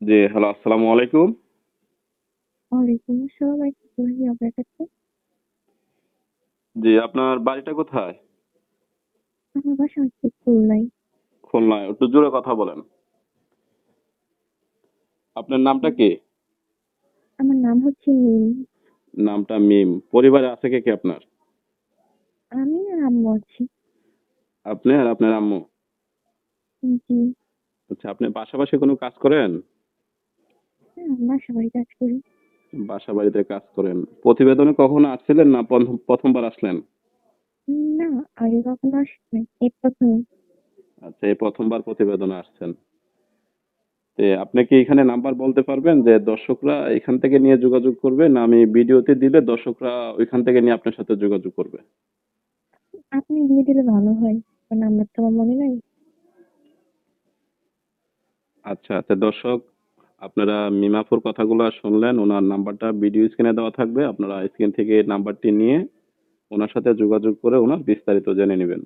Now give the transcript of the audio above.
জি, hello, আসসালামু আলাইকুম। ওয়ালাইকুম আসসালাম ওয়া রাহমাতুল্লাহি ওয়া বারাকাতুহু। জি, আপনার বাড়িটা কোথায়? আমার বাসা হচ্ছে খুলনায়। খুলনায়। একটু জোরে কথা বলেন। আপনার নামটা হুম, কি? আমার নাম হচ্ছে মিম। নামটা মিম। পরিবারে আছে কে কে আপনার? আমি আর আম্মু আছি। আপনি আর আপনার আম্মু। জি, আচ্ছা, আপনি পাশাপাশি কোনো কাজ করেন? হ্যাঁ, বাসা বাড়ি কাজ করি। বাসা বাড়িতে কাজ করেন। প্রতিবেদনে কখনো আসছিলেন না প্রথমবার আসলেন? না, আগে কখনো আসি নাই, এই প্রথমই। আচ্ছা, এই প্রথমবার প্রতিবেদনে আসছেন। আপনি কি এখানে নাম্বার বলতে পারবেন যে দর্শকরা এখান থেকে নিয়ে যোগাযোগ করবে, না আমি ভিডিওতে দিলে দর্শকরা ওইখান থেকে নিয়ে আপনার সাথে যোগাযোগ করবে? আপনি দিয়ে দিলে ভালো হয়, কারণ আমার তো আমার মনে নাই। আচ্ছা, আচ্ছা দর্শক, আপনারা মিমাপুর কথাগুলো শুনলেন। ওনার নাম্বারটা ভিডিও স্ক্রিনে দেওয়া থাকবে। আপনারা স্ক্রিন থেকে নাম্বারটি নিয়ে ওনার সাথে যোগাযোগ করে ওনার বিস্তারিত জেনে নেবেন।